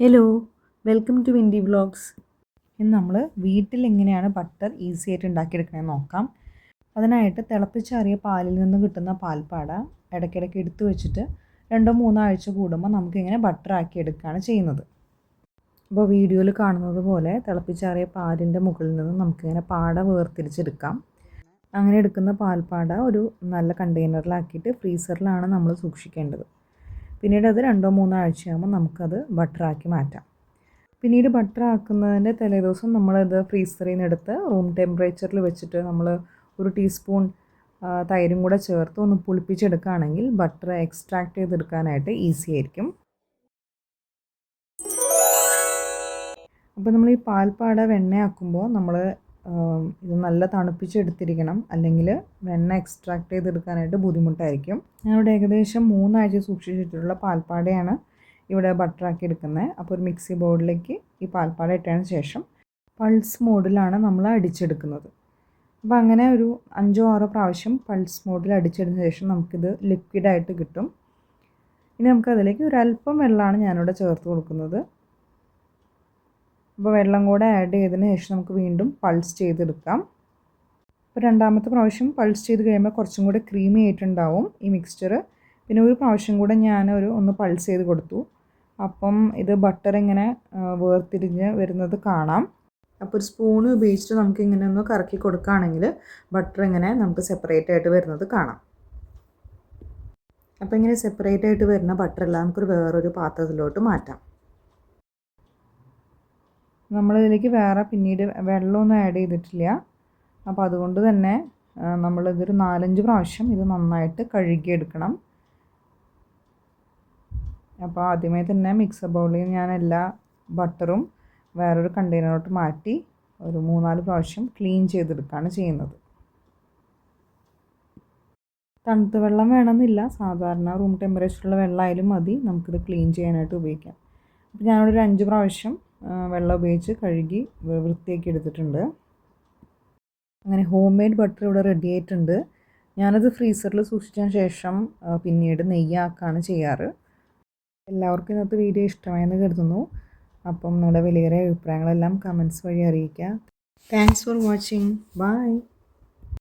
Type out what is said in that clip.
Hello, welcome to Windy vlogs. ഇന്ന് നമ്മൾ വീട്ടിൽ എങ്ങനെയാണ് ബട്ടർ ഈസി ആയിട്ട് ഉണ്ടാക്കിയെടുക്കണമെന്ന് നോക്കാം. അതിനായിട്ട് തിളപ്പിച്ചാറിയ പാലിൽ നിന്ന് കിട്ടുന്ന പാൽപ്പാട ഇടയ്ക്കിടയ്ക്ക് എടുത്തു വെച്ചിട്ട് 2-3 ആഴ്ച കൂടുമ്പോൾ നമുക്കിങ്ങനെ ബട്ടർ ആക്കി എടുക്കുകയാണ് ചെയ്യുന്നത്. അപ്പോൾ വീഡിയോയിൽ കാണുന്നത് പോലെ തിളപ്പിച്ചാറിയ പാലിൻ്റെ മുകളിൽ നിന്ന് നമുക്കിങ്ങനെ പാട വേർതിരിച്ചെടുക്കാം. അങ്ങനെ എടുക്കുന്ന പാൽപ്പാട ഒരു നല്ല കണ്ടെയ്നറിലാക്കിയിട്ട് ഫ്രീസറിലാണ് നമ്മൾ സൂക്ഷിക്കേണ്ടത്. പിന്നീട് അത് 2-3 ആഴ്ചയാകുമ്പോൾ നമുക്കത് ബട്ടറാക്കി മാറ്റാം. പിന്നീട് ബട്ടർ ആക്കുന്നതിൻ്റെ തലേദിവസം നമ്മളത് ഫ്രീസറിൽ നിന്ന് എടുത്ത് റൂം ടെമ്പറേച്ചറിൽ വെച്ചിട്ട് നമ്മൾ 1 ടീസ്പൂൺ തൈരും കൂടെ ചേർത്ത് ഒന്ന് പുളിപ്പിച്ചെടുക്കുകയാണെങ്കിൽ ബട്ടർ എക്സ്ട്രാക്ട് ചെയ്തെടുക്കാനായിട്ട് ഈസി ആയിരിക്കും. അപ്പോൾ നമ്മൾ ഈ പാൽപ്പാട വെണ്ണയാക്കുമ്പോൾ നമ്മൾ ഇത് നല്ല തണുപ്പിച്ചെടുത്തിരിക്കണം, അല്ലെങ്കിൽ വെണ്ണ എക്സ്ട്രാക്ട് ചെയ്തെടുക്കാനായിട്ട് ബുദ്ധിമുട്ടായിരിക്കും. ഞാനിവിടെ ഏകദേശം 3 ആഴ്ച സൂക്ഷിച്ചിട്ടുള്ള പാൽപ്പാടയാണ് ഇവിടെ ബട്ടറാക്കി എടുക്കുന്നത്. അപ്പോൾ ഒരു മിക്സി ബൗളിലേക്ക് ഈ പാൽപ്പാട ഇട്ടതിന് ശേഷം പൾസ് മോഡിലാണ് നമ്മൾ അടിച്ചെടുക്കുന്നത്. അപ്പോൾ അങ്ങനെ ഒരു 5-6 പ്രാവശ്യം പൾസ് മോഡിൽ അടിച്ചെടുത്തതിന് ശേഷം നമുക്കിത് ലിക്വിഡായിട്ട് കിട്ടും. ഇനി നമുക്കതിലേക്ക് ഒരല്പം വെള്ളമാണ് ഞാനിവിടെ ചേർത്ത് കൊടുക്കുന്നത്. അപ്പോൾ വെള്ളം കൂടെ ആഡ് ചെയ്തതിന് ശേഷം നമുക്ക് വീണ്ടും പൾസ് ചെയ്തെടുക്കാം. അപ്പോൾ രണ്ടാമത്തെ പ്രാവശ്യം പൾസ് ചെയ്ത് കഴിയുമ്പോൾ കുറച്ചും കൂടെ ക്രീമി ആയിട്ടുണ്ടാവും ഈ മിക്സ്ചർ. പിന്നെ ഒരു പ്രാവശ്യം കൂടെ ഒന്ന് പൾസ് ചെയ്ത് കൊടുത്തു. അപ്പം ഇത് ബട്ടർ ഇങ്ങനെ വേർതിരിഞ്ഞ് വരുന്നത് കാണാം. അപ്പോൾ ഒരു സ്പൂൺ ഉപയോഗിച്ചിട്ട് നമുക്ക് ഇങ്ങനെ ഒന്ന് കറക്കി കൊടുക്കുകയാണെങ്കിൽ ബട്ടർ ഇങ്ങനെ നമുക്ക് സെപ്പറേറ്റ് ആയിട്ട് വരുന്നത് കാണാം. അപ്പോൾ ഇങ്ങനെ സെപ്പറേറ്റ് ആയിട്ട് വരുന്ന ബട്ടറെല്ലാം നമുക്കൊരു വേറൊരു പാത്രത്തിലോട്ട് മാറ്റാം. നമ്മളിതിലേക്ക് വേറെ പിന്നീട് വെള്ളമൊന്നും ആഡ് ചെയ്തിട്ടില്ല. അപ്പോൾ അതുകൊണ്ട് തന്നെ നമ്മളിതൊരു 4-5 പ്രാവശ്യം ഇത് നന്നായിട്ട് കഴുകിയെടുക്കണം. അപ്പോൾ ആദ്യമേ തന്നെ മിക്സർ ബൗളിൽ ഞാൻ എല്ലാ ബട്ടറും വേറൊരു കണ്ടെയ്നറിലോട്ട് മാറ്റി ഒരു 3-4 പ്രാവശ്യം ക്ലീൻ ചെയ്തെടുക്കുകയാണ് ചെയ്യുന്നത്. തണുത്ത വെള്ളം വേണമെന്നില്ല, സാധാരണ റൂം ടെമ്പറേച്ചറുള്ള വെള്ളമായാലും മതി നമുക്കിത് ക്ലീൻ ചെയ്യാനായിട്ട് ഉപയോഗിക്കാം. അപ്പോൾ ഞാനിവിടെ ഒരു 5 പ്രാവശ്യം വെള്ളം ഉപയോഗിച്ച് കഴുകി വൃത്തിയാക്കി എടുത്തിട്ടുണ്ട്. അങ്ങനെ ഹോം മെയ്ഡ് ബട്ടർ ഇവിടെ റെഡി ആയിട്ടുണ്ട്. ഞാനത് ഫ്രീസറിൽ സൂക്ഷിച്ചതിന് ശേഷം പിന്നീട് നെയ്യാക്കാണ് ചെയ്യാറ്. എല്ലാവർക്കും ഇന്നത്തെ വീഡിയോ ഇഷ്ടമായെന്ന് കരുതുന്നു. അപ്പം നിങ്ങളുടെ വിലയേറിയ അഭിപ്രായങ്ങളെല്ലാം കമൻറ്റ്സ് വഴി അറിയിക്കുക. Thanks for watching. ബൈ.